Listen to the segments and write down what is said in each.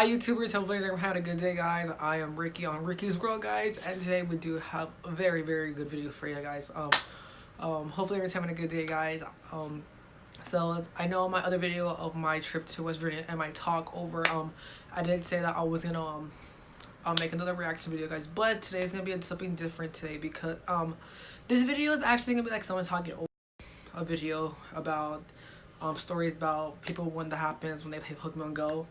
Hi YouTubers, hopefully everyone had a good day guys. I am Ricky on Ricky's World guys, and today we do have a very good video for you guys. Hopefully everyone's having a good day guys. So I know my other video of my trip to West Virginia and my talk over, I did say that I was gonna make another reaction video guys, but today's gonna be something different today because this video is actually gonna be like someone talking over a video about stories about people when that happens when they play Pokemon Go.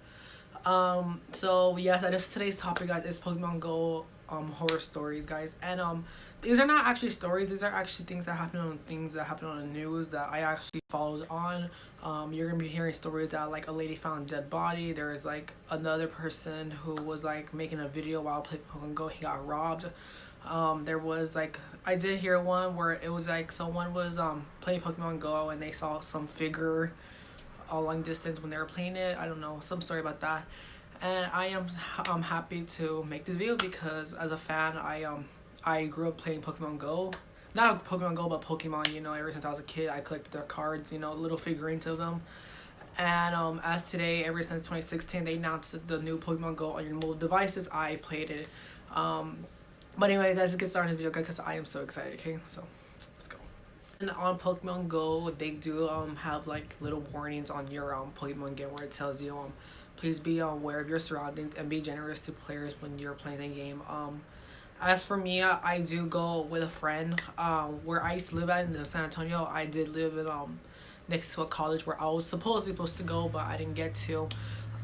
So yes, that is today's topic guys, is Pokemon Go horror stories guys, and these are not actually stories, these are actually things that happen on the news that I actually followed on. You're gonna be hearing stories that like a lady found a dead body, there is like another person who was like making a video while playing Pokemon Go, he got robbed. There was like, I did hear one where it was like someone was playing Pokemon Go and they saw some figure a long distance when they were playing it. I don't know, some story about that. And I am happy to make this video because as a fan, I grew up playing Pokemon Go. Not Pokemon Go, but Pokemon, you know, ever since I was a kid. I collected their cards, you know, little figurines of them. And as today, ever since 2016, they announced the new Pokemon Go on your mobile devices. I played it. But anyway, guys, let's get started in the video, guys, because I am so excited, okay? So, let's go. And on Pokemon Go, they do have like little warnings on your Pokemon game where it tells you please be aware of your surroundings and be generous to players when you're playing the game. As for me, I do go with a friend. Where I used to live at in San Antonio, I did live in next to a college where I was supposed to go, but I didn't get to.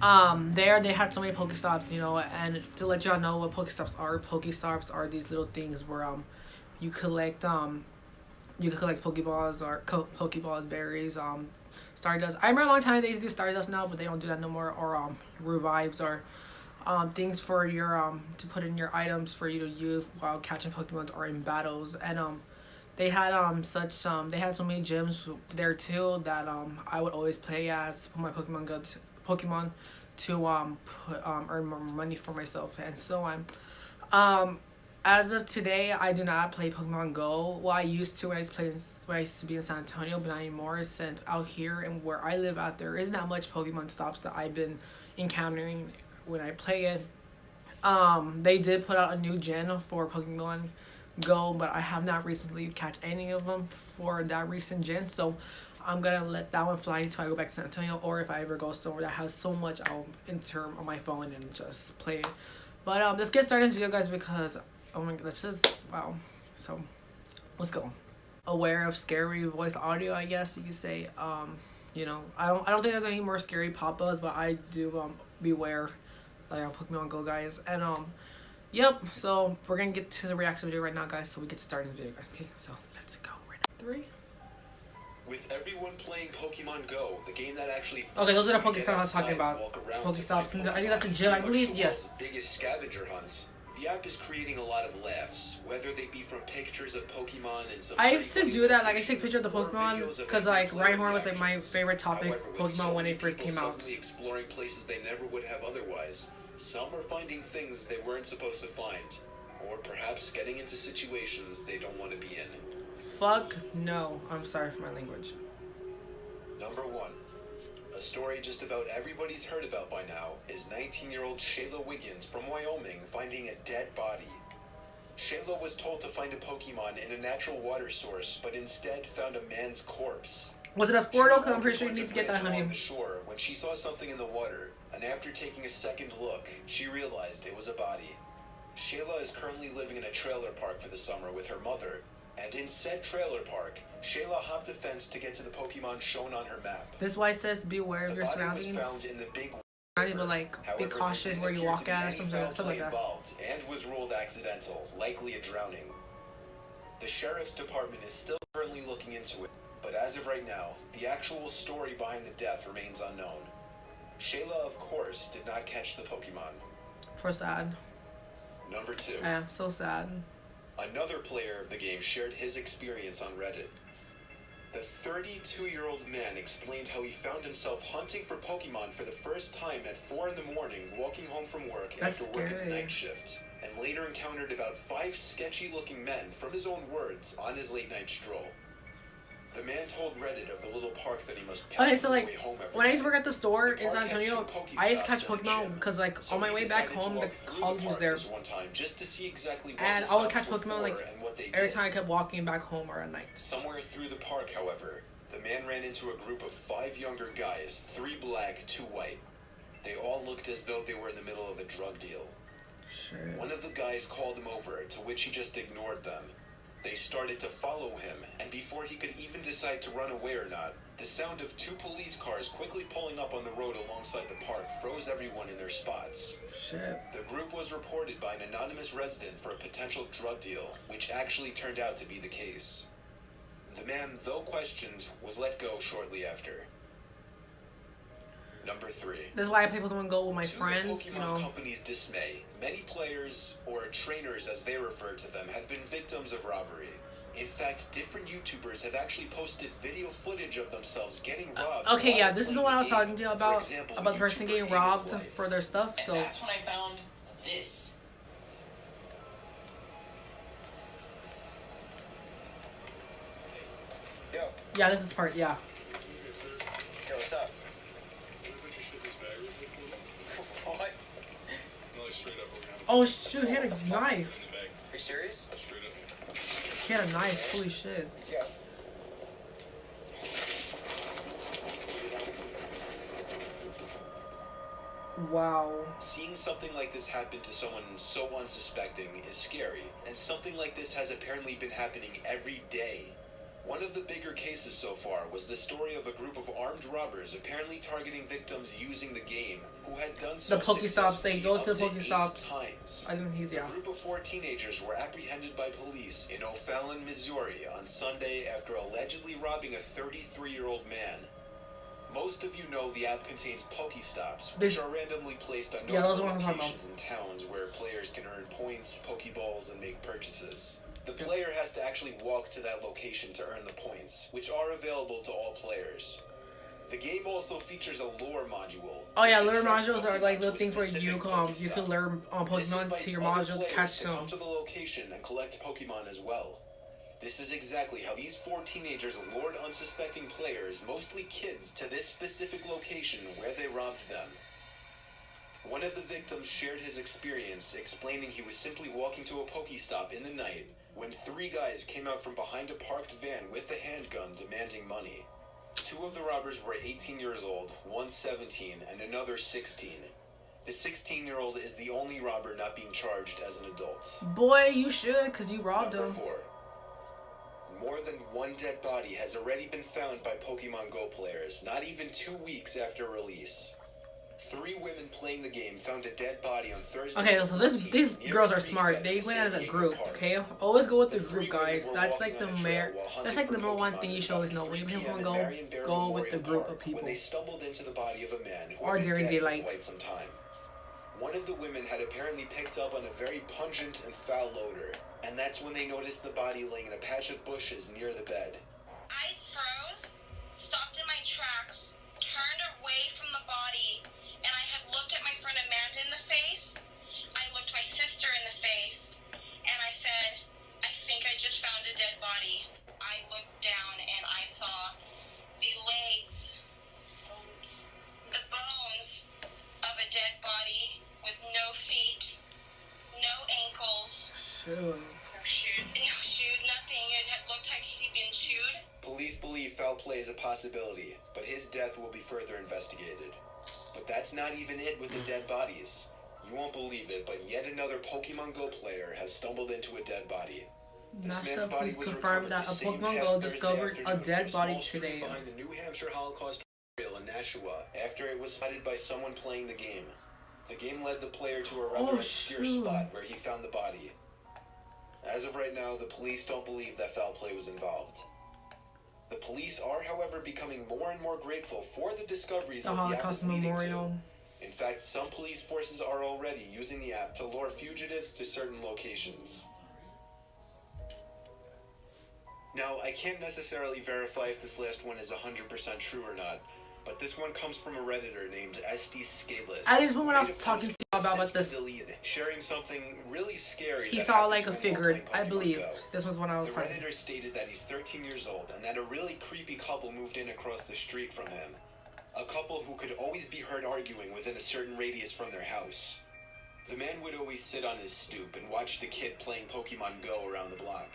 There they had so many Pokestops, you know, and to let y'all know what Pokestops are these little things where you collect you can collect Pokeballs or Pokeballs, berries, Stardust. I remember a long time they used to do Stardust now, but they don't do that no more. Or revives or things for your to put in your items for you to use while catching Pokemon or in battles. And they had they had so many gyms there too that I would always play as my Pokemon to earn more money for myself and so on. As of today, I do not play Pokemon Go. Well, I used to when I used to be in San Antonio, but not anymore since out here and where I live out there isn't that much Pokemon stops that I've been encountering when I play it. They did put out a new gen for Pokemon Go, but I have not recently catch any of them for that recent gen, so I'm gonna let that one fly until I go back to San Antonio, or if I ever go somewhere that has so much, I'll enter on my phone and just play it. But let's get started in this video guys because oh my god, let's just wow. So let's go. Aware of scary voice audio, I guess you could say. You know, I don't think there's any more scary pop-ups, but I do beware like on Pokemon Go guys. And yep, so we're gonna get to the reaction video right now guys, so we get started in the video guys. Okay, so let's go right now. 3. With everyone playing Pokemon Go, the game that actually okay, those are the Pokestops I was talking about. Pokestops, I think that's a gym, I believe. Yes. Biggest scavenger hunts. The app is creating a lot of laughs, whether they be from pictures of Pokemon and some. I used to do that, like I take pictures of the Pokemon, because like Rhyhorn was like my favorite topic Pokemon when it first came out. Exploring places they never would have otherwise. Some are finding things they weren't supposed to find, or perhaps getting into situations they don't want to be in. Fuck no. I'm sorry for my language. Number 1. A story just about everybody's heard about by now is 19-year-old Shayla Wiggins from Wyoming finding a dead body. Shayla was told to find a Pokemon in a natural water source, but instead found a man's corpse. Was it a Squirtle? Because I'm pretty sure you need to get that, honey. On the shore when she saw something in the water, and after taking a second look, she realized it was a body. Shayla is currently living in a trailer park for the summer with her mother, and in said trailer park, Shayla hopped a fence to get to the Pokemon shown on her map. This is why it says beware of your surroundings. Was found in the big river, but like be cautious where you walk at or something like that. And was ruled accidental, likely a drowning. The sheriff's department is still currently looking into it, but as of right now, the actual story behind the death remains unknown. Shayla, of course, did not catch the Pokemon. For sad. Number 2. Yeah, so sad. Another player of the game shared his experience on Reddit. The 32-year-old man explained how he found himself hunting for Pokemon for the first time at 4 in the morning, walking home from work after working the night shift, and later encountered about 5 sketchy-looking men, from his own words, on his late-night stroll. The man told Reddit of the little park that he must pass Okay, on so his like way home every when I used to day. work at the store The in San park had Antonio, two I used to catch Pokestops and a Pokemon gym, because like so on my he way back decided to home, the walk through college the was park there, this one time just to see exactly what and the I would stops catch were Pokemon for like and what they every did. time I kept walking back home or at night. Somewhere through the park, however, the man ran into a group of 5 younger guys, 3 black, 2 white. They all looked as though they were in the middle of a drug deal. Shit. One of the guys called him over, to which he just ignored them. They started to follow him, and before he could even decide to run away or not, the sound of 2 police cars quickly pulling up on the road alongside the park froze everyone in their spots. Shit. The group was reported by an anonymous resident for a potential drug deal, which actually turned out to be the case. The man, though questioned, was let go shortly after. Number 3. This is why I play Pokemon Go with my To friends, the you Pokemon know. company's dismay, many players, or trainers as they refer to them, have been victims of robbery. In fact, different YouTubers have actually posted video footage of themselves getting robbed. Okay, yeah, while this is playing the one I was game. talking to you For about example, the person YouTuber getting Haven's robbed life. for their stuff. And So that's when I found this. Yo, yeah, this is the part. Yeah. yo, what's up? What? Oh shoot, he had a knife. Are you serious? He had a knife. Holy shit. Yeah. Wow. Seeing something like this happen to someone so unsuspecting is scary, and something like this has apparently been happening every day. One of the bigger cases so far was the story of a group of armed robbers apparently targeting victims using the game, who had done so The Pokestops, they go to the successfully up Pokestops. 8 times. I think he's, yeah. A group of 4 teenagers were apprehended by police in O'Fallon, Missouri on Sunday after allegedly robbing a 33-year-old man. Most of you know the app contains Pokestops, which are randomly placed on Yeah, those notable are what I'm talking locations in towns where players can earn points, Pokeballs, and make purchases. The player has to actually walk to that location to earn the points, which are available to all players. The game also features a lure module. Oh yeah, which lure attracts modules are Pokemon like to little a things where specific you Pokestop. can lure This Pokemon invites to your other module to players catch to them. come to the location and collect Pokemon as well. This is exactly how these 4 teenagers lured unsuspecting players, mostly kids, to this specific location where they robbed them. One of the victims shared his experience, explaining he was simply walking to a Pokestop in the night when 3 guys came out from behind a parked van with a handgun demanding money. 2 of the robbers were 18 years old, one 17, and another 16. The 16-year-old is the only robber not being charged as an adult. Boy, you should, cause you robbed Number him. 4. More than 1 dead body has already been found by Pokemon Go players, not even 2 weeks after release. 3 women playing the game found a dead body on Thursday. Okay, so these near girls a are creek smart. bed They in went San as a Diego group. Park. Okay, always go with the The group, 3 women guys. were That's like walking the on a trail while hunting that's like the for number one Pokemon thing you at should always know. about When you 3 play p.m. Pokemon in Go, Marion Barrow go with the Memorial group of Park people. when they stumbled into the body of a man who Or had been during dead daylight. for quite some time. One of the women had apparently picked up on a very pungent and foul odor, and that's when they noticed the body laying in a patch of bushes near the bed. I froze, stopped in my tracks, turned away from the body, and I had looked at my friend Amanda in the face. I looked my sister in the face, and I said, I think I just found a dead body. I looked down and I saw the legs, the bones of a dead body with no feet, no ankles, Shoot. no shoes, nothing. It had looked like he'd been chewed. Police believe foul play is a possibility, but his death will be further investigated. But that's not even it with the dead bodies. You won't believe it, but yet another Pokemon Go player has stumbled into a dead body. This National man's body Police was confirmed recovered that the a same Pokemon past Go Thursday discovered a afternoon dead from a body small street today. behind the New Hampshire Holocaust Memorial in Nashua after it was spotted by someone playing the game. The game led the player to a rather obscure shoot. spot where he found the body. As of right now, the police don't believe that foul play was involved. The police are, however, becoming more and more grateful for the discoveries The that the app Holocaust is leading Memorial. to. In fact, some police forces are already using the app to lure fugitives to certain locations. Now, I can't necessarily verify if this last one is 100% true or not, but this one comes from a Redditor named SD Scaleless. At least when I was talking to you about this, sharing something really scary. He saw like a figure, I believe. This was when I was The Redditor stated that he's 13 years old and that a really creepy couple moved in across the street from him. A couple who could always be heard arguing within a certain radius from their house. The man would always sit on his stoop and watch the kid playing Pokemon Go around the block.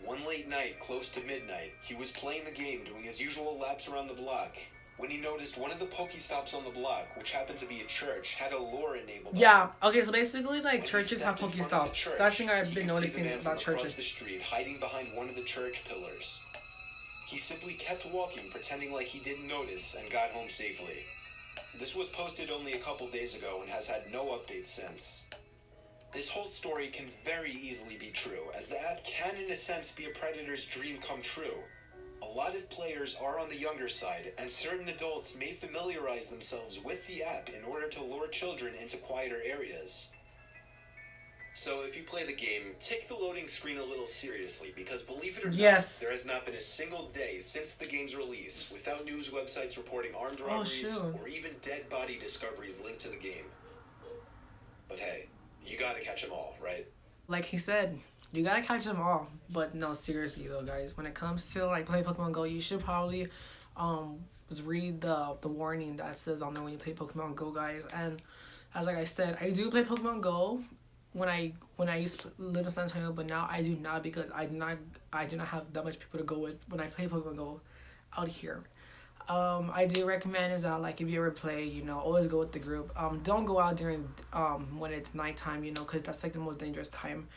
One late night, close to midnight, he was playing the game, doing his usual laps around the block, when he noticed one of the Pokestops on the block, which happened to be a church, had a lure enabled. Yeah, okay, so basically, like, churches have Pokestops. That's the thing I've been noticing about churches. Across the street, hiding behind one of the church pillars. He simply kept walking, pretending like he didn't notice, and got home safely. This was posted only a couple days ago and has had no updates since. This whole story can very easily be true, as the app can in a sense be a predator's dream come true. A lot of players are on the younger side, and certain adults may familiarize themselves with the app in order to lure children into quieter areas. So if you play the game, take the loading screen a little seriously, because believe it or not, there has not been a single day since the game's release without news websites reporting armed robberies or even dead body discoveries linked to the game. But hey, you gotta catch them all, right? Like he said, you gotta catch them all. But no, seriously though, guys, when it comes to like playing Pokemon Go, you should probably read the warning that says on there when you play Pokemon Go, guys. And as like I said, I do play Pokemon Go when I used to live in San Antonio, but now I do not, because I do not have that much people to go with when I play Pokemon Go out here. I do recommend is that, like, if you ever play, you know, always go with the group. Don't go out during when it's nighttime, you know, because that's like the most dangerous time.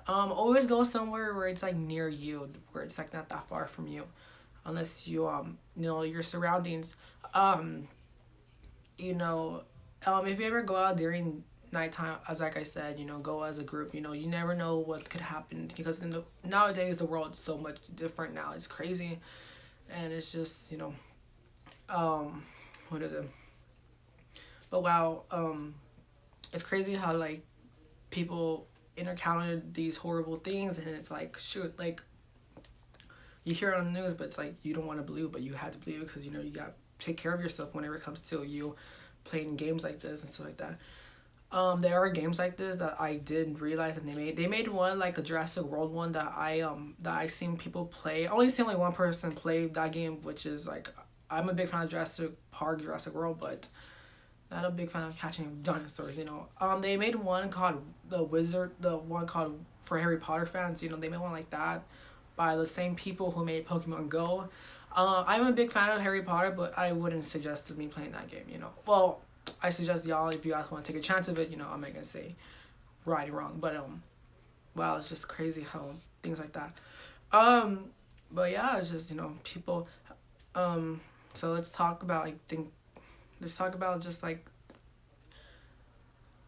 Always go somewhere where it's like near you, where it's like not that far from you, unless you you know your surroundings. You know, if you ever go out during nighttime, as like I said, you know, go as a group. You know, you never know what could happen, because nowadays the world is so much different now. It's crazy, and it's just, you know, what is it? But wow, it's crazy how like people encountered these horrible things, and it's like, shoot, like you hear it on the news, but it's like you don't want to believe, but you have to believe it, because you know you got to take care of yourself whenever it comes to you playing games like this and stuff like that. There are games like this that I didn't realize that they made one, like a Jurassic World one, that I seen people play. I only seen like one person play that game, which is like, I'm a big fan of Jurassic Park, Jurassic World, but not a big fan of catching dinosaurs, you know. They made one called the one called for Harry Potter fans, you know. They made one like that by the same people who made Pokemon Go. I'm a big fan of Harry Potter, but I wouldn't suggest me playing that game, you know. Well, I suggest y'all, if you guys want to take a chance of it, you know, I'm not gonna say right or wrong, but wow, it's just crazy how things like that. But yeah, it's just, you know, people. So let's talk about let's talk about just like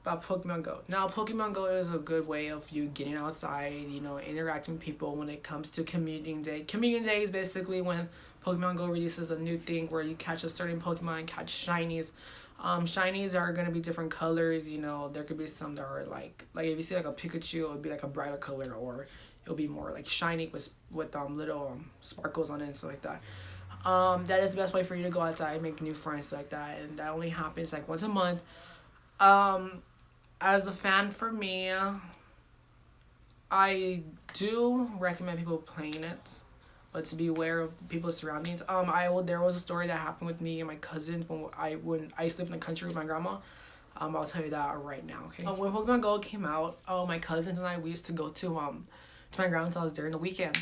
about Pokemon Go. Now, Pokemon Go is a good way of you getting outside, you know, interacting with people when it comes to Community Day. Community Day is basically when Pokemon Go releases a new thing where you catch a certain Pokemon, catch shinies. Shinies are gonna be different colors, you know. There could be some that are like if you see like a Pikachu, it would be like a brighter color, or it'll be more like shiny with little sparkles on it and stuff like that. That is the best way for you to go outside, make new friends like that, and that only happens like once a month. As a fan, for me, I do recommend people playing it, but to be aware of people's surroundings. There was a story that happened with me and my cousin when I used to live in the country with my grandma. I'll tell you that right now, okay? When Pokemon Go came out, my cousins and I, we used to go to my grandma's house during the weekend.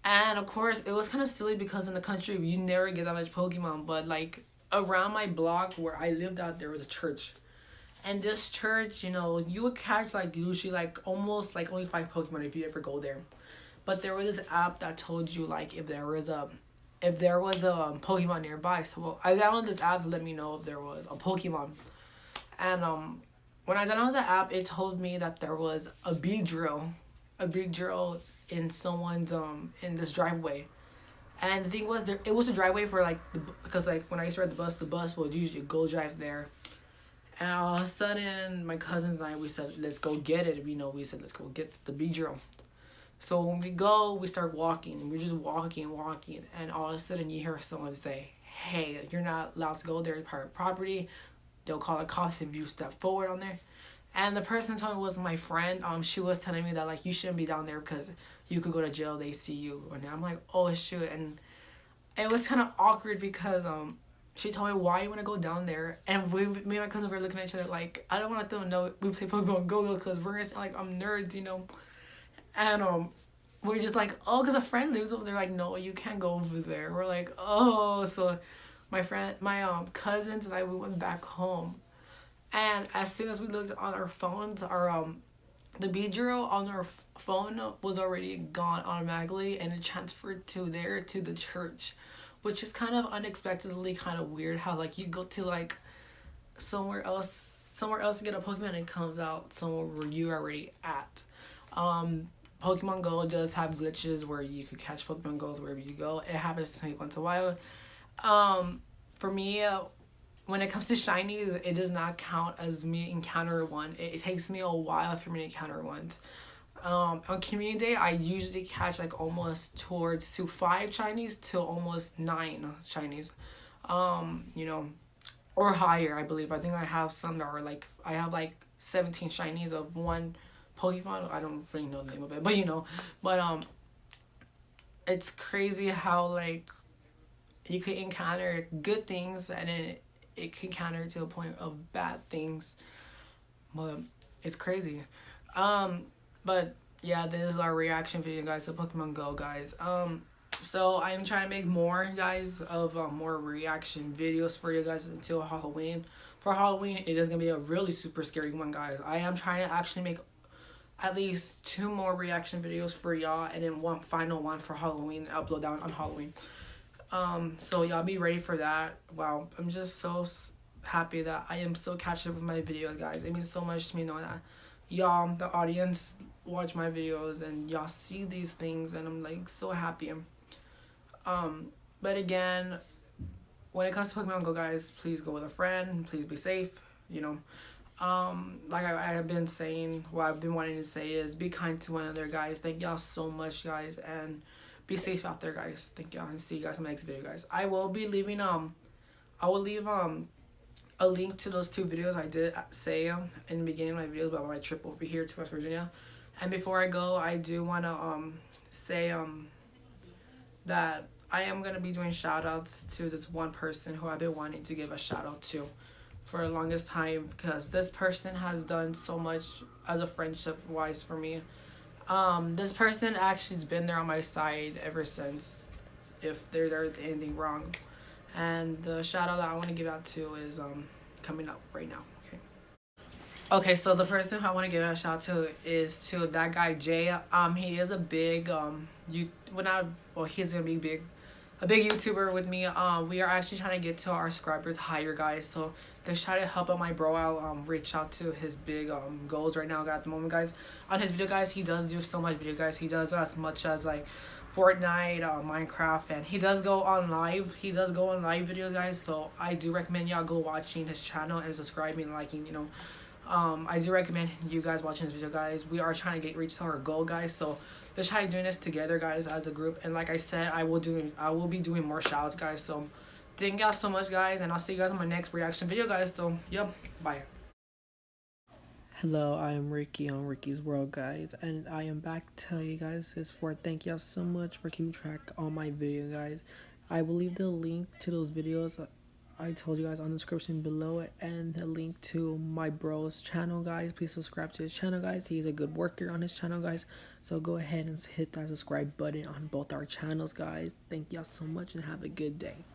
And of course, it was kind of silly because in the country, you never get that much Pokemon. But like around my block where I lived at, there was a church. And this church, you know, you would catch like usually like almost like only 5 Pokemon if you ever go there. But there was this app that told you like if there was a Pokemon nearby. So I downloaded this app to let me know if there was a Pokemon. And when I downloaded the app, it told me that there was a big drill in someone's in this driveway. And the thing was, it was a driveway for like because like when I used to ride the bus would usually go drive there. And all of a sudden, my cousins and I, we said, let's go get it. You know, we said, let's go get the big drill. So when we go, we start walking, and we're just walking, and all of a sudden you hear someone say, hey, you're not allowed to go there, it's private property. They'll call the cops if you step forward on there. And the person told me was my friend. She was telling me that like you shouldn't be down there because you could go to jail. They see you, and I'm like, oh shoot. And it was kind of awkward because she told me why you want to go down there, and me and my cousin were looking at each other like I don't want them to know we play Pokemon Go because we're gonna sound like I'm nerds, you know. And we're just like, oh, because a friend lives over there. Like, no, you can't go over there. We're like, oh, so my cousins and I, we went back home, and as soon as we looked on our phones, our the Beedrill on our phone was already gone automatically, and it transferred to the church, which is kind of unexpectedly kind of weird. How like you go to like somewhere else to get a Pokemon and it comes out somewhere where you're already at. Pokemon Go does have glitches where you could catch Pokemon Go's wherever you go. It happens to me once in a while. For me, when it comes to shinies, it does not count as me encounter one. It takes me a while for me to encounter ones. On community day, I usually catch like almost towards to 5 shinies to almost 9 shinies. You know, or higher, I believe. I think I have some that are like, I have like 17 shinies of one Pokemon. I don't really know the name of it, but you know, but it's crazy how like you could encounter good things and then it can counter to a point of bad things. But it's crazy. But yeah, this is our reaction video, guys, to Pokemon Go, guys. So I'm trying to make more, guys, of more reaction videos for you guys until Halloween. For Halloween, it is gonna be a really super scary one, guys. I am trying to actually make at least 2 more reaction videos for y'all, and then one final one for Halloween. Upload that on Halloween. So y'all be ready for that. Wow, I'm just so happy that I am so catching up with my videos, guys. It means so much to me knowing that y'all, the audience, watch my videos and y'all see these things, and I'm like so happy. But again, when it comes to Pokemon Go, guys, please go with a friend. Please be safe. You know, like I have been saying, what I've been wanting to say is be kind to one another, guys. Thank y'all so much, guys, and be safe out there, guys. Thank y'all, and see you guys in the next video, guys. I will be leaving I will leave a link to those 2 videos I did say in the beginning of my videos about my trip over here to West Virginia. And before I go, I do want to say that I am going to be doing shout outs to this one person who I've been wanting to give a shout out to for the longest time, because this person has done so much as a friendship wise for me. This person actually has been there on my side ever since, if there's anything wrong. And the shout out that I want to give out to is coming up right now. Okay, so the person I want to give a shout out to is to That Guy Jaay. He is a big he's gonna be a big YouTuber with me. We are actually trying to get to our subscribers higher, guys. So let's try to help out my bro out. Reach out to his big goals right now at the moment, guys. On his video, guys, he does do so much video, guys. He does as much as like Fortnite, Minecraft, and he does go on live. He does go on live videos, guys. So I do recommend y'all go watching his channel and subscribing and liking. You know, I do recommend you guys watching this video, guys. We are trying to reach to our goal, guys. So let's try doing this together, guys, as a group. And like I said, I will be doing more shoutouts, guys. So thank y'all so much, guys, and I'll see you guys on my next reaction video, guys. So yep, bye. Hello, I am Ricky on Ricky's World, guys, and I am back to tell you guys this for thank y'all so much for keeping track on my video, guys. I will leave the link to those videos I told you guys on the description below, and the link to my bro's channel, guys. Please subscribe to his channel, guys. He's a good worker on his channel, guys. So go ahead and hit that subscribe button on both our channels, guys. Thank y'all so much and have a good day.